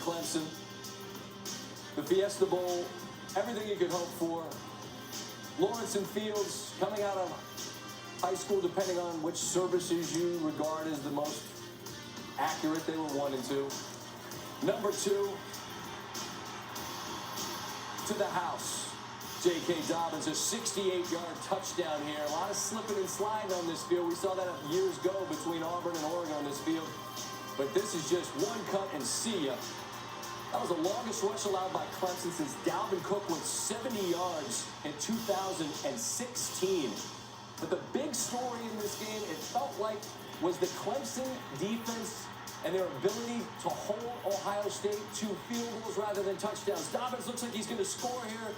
Clemson. The Fiesta Bowl, everything you could hope for. Lawrence and Fields coming out of high school, depending on which services you regard as the most accurate. They were 1 and 2. Number 2, to the house. J.K. Dobbins, a 68-yard touchdown here. A lot of slipping and sliding on this field. We saw that years ago between Auburn and Oregon on this field. But this is just one cut and see ya. That was the longest rush allowed by Clemson since Dalvin Cook went 70 yards in 2016. But the big story in this game, it felt like, was the Clemson defense and their ability to hold Ohio State to field goals rather than touchdowns. Dobbins looks like he's going to score here,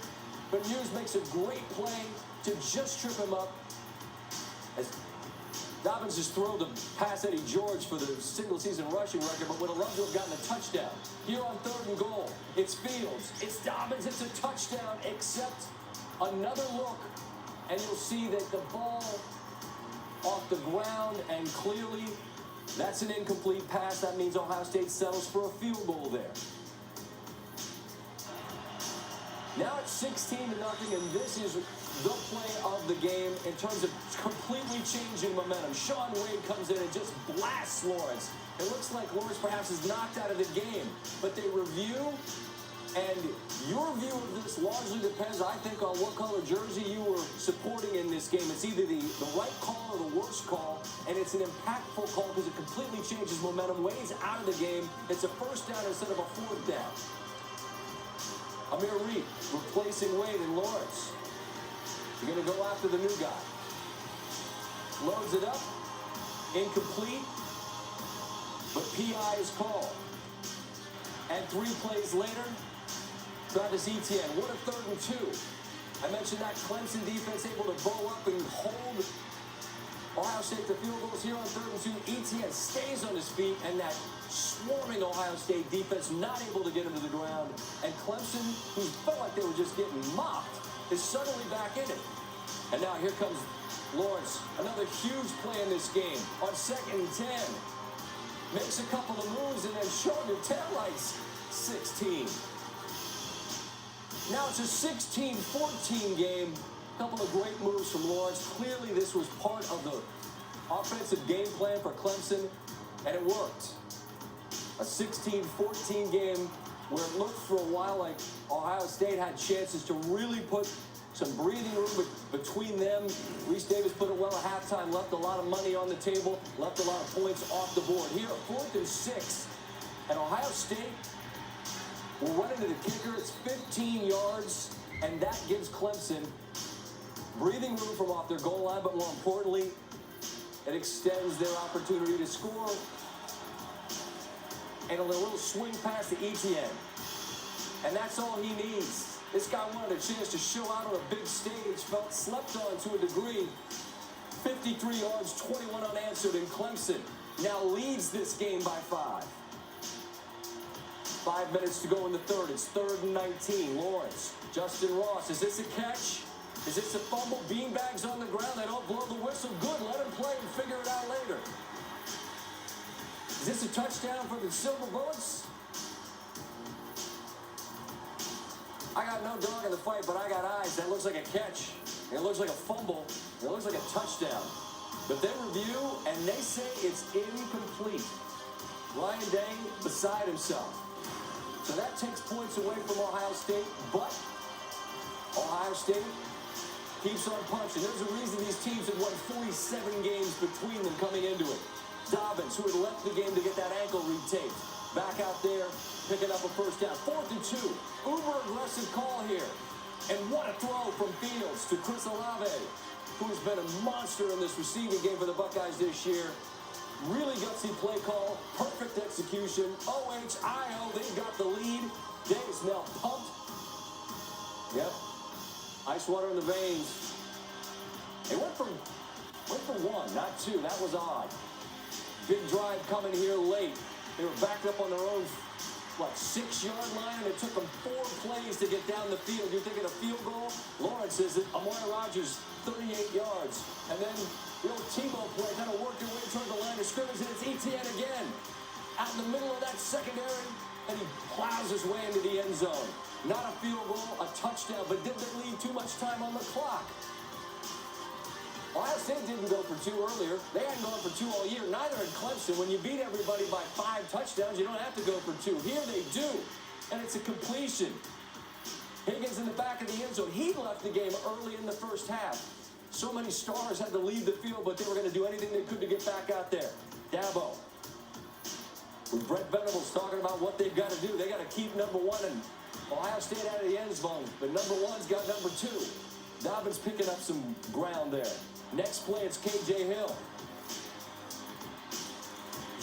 but Hughes makes a great play to just trip him up. As Dobbins just thrilled to pass Eddie George for the single-season rushing record, but would have loved to have gotten a touchdown. Here on 3rd and goal, it's Fields, it's Dobbins, it's a touchdown, except another look, and you'll see that the ball off the ground, and clearly that's an incomplete pass. That means Ohio State settles for a field goal there. Now it's 16-0, and this is the play of the game in terms of completely changing momentum. Shaun Wade comes in and just blasts Lawrence. It looks like Lawrence perhaps is knocked out of the game, but they review, and your view of this largely depends, I think, on what color jersey you were supporting in this game. It's either the right call or the worst call, and it's an impactful call because it completely changes momentum. Wade's out of the game. It's a 1st down instead of a 4th down. Amir Reed replacing Wade and Lawrence. You're going to go after the new guy. Loads it up. Incomplete. But PI is called. And 3 plays later, Travis Etienne. What a 3rd and 2. I mentioned that Clemson defense able to bow up and hold Ohio State to field goals. Here on 3rd and 2. Etienne stays on his feet, and that swarming Ohio State defense not able to get him to the ground. And Clemson, who felt like they were just getting mopped, is suddenly back in it. And now here comes Lawrence. Another huge play in this game. On 2nd and 10. Makes a couple of moves and then showing your taillights. 16. Now it's a 16-14 game. A couple of great moves from Lawrence. Clearly this was part of the offensive game plan for Clemson, and it worked. A 16-14 game where it looked for a while like Ohio State had chances to really put some breathing room between them. Reese Davis put it well at halftime, left a lot of money on the table, left a lot of points off the board. Here, 4th and 6, and Ohio State will run into the kicker. It's 15 yards, and that gives Clemson breathing room from off their goal line, but more importantly, it extends their opportunity to score. And a little swing pass to Etienne. And that's all he needs. This guy wanted a chance to show out on a big stage, felt slept on to a degree. 53 yards, 21 unanswered, and Clemson now leads this game by 5. 5 minutes to go in the 3rd. It's 3rd and 19. Lawrence, Justin Ross, is this a catch? Is this a fumble? Beanbags on the ground. They don't blow the whistle. Good, let him play and figure it out later. Is this a touchdown for the Silver Bullets? I got no dog in the fight, but I got eyes. That looks like a catch. It looks like a fumble. It looks like a touchdown. But they review, and they say it's incomplete. Ryan Day beside himself. So that takes points away from Ohio State, but Ohio State keeps on punching. There's a reason these teams have won 47 games between them coming into it. Dobbins, who had left the game to get that ankle retaped, back out there, picking up a 1st down. 4th and 2. Uber aggressive call here. And what a throw from Fields to Chris Olave, who has been a monster in this receiving game for the Buckeyes this year. Really gutsy play call, perfect execution. OHIO, they got the lead. Dave's now pumped. Yep. Ice water in the veins. They went for 1, not 2. That was odd. Big drive coming here late. They were backed up on their own, 6-yard line, and it took them 4 plays to get down the field. You're thinking a field goal? Lawrence is it. Amari Rodgers, 38 yards. And then the old Tebow play kind of worked their way toward the line of scrimmage, and it's Etienne again. Out in the middle of that secondary, and he finds his way into the end zone. Not a field goal, a touchdown, but didn't leave too much time on the clock. Ohio State didn't go for 2 earlier. They hadn't gone for 2 all year. Neither had Clemson. When you beat everybody by 5 touchdowns, you don't have to go for 2. Here they do, and it's a completion. Higgins in the back of the end zone. He left the game early in the first half. So many stars had to leave the field, but they were going to do anything they could to get back out there. Dabo. With Brett Venables talking about what they've got to do. They got to keep number 1 and Ohio State out of the end zone, but number 1's got number 2. Dobbins picking up some ground there. Next play, it's K.J. Hill.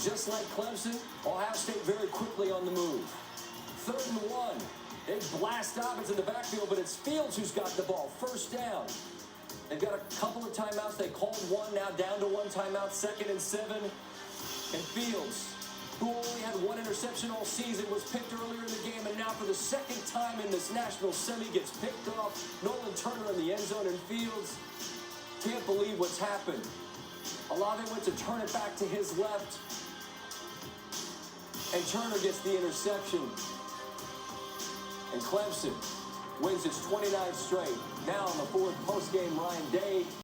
Just like Clemson, Ohio State very quickly on the move. 3rd and 1. They blast Dobbins in the backfield, but it's Fields who's got the ball. First down. They've got a couple of timeouts. They called 1, now down to 1 timeout. 2nd and 7. And Fields, who only had 1 interception all season, was picked earlier in the game, and now for the 2nd time in this national semi gets picked off. Nolan Turner in the end zone, and Fields can't believe what's happened. Olave went to turn it back to his left, and Turner gets the interception. And Clemson wins its 29th straight. Now on the 4th postgame, Ryan Day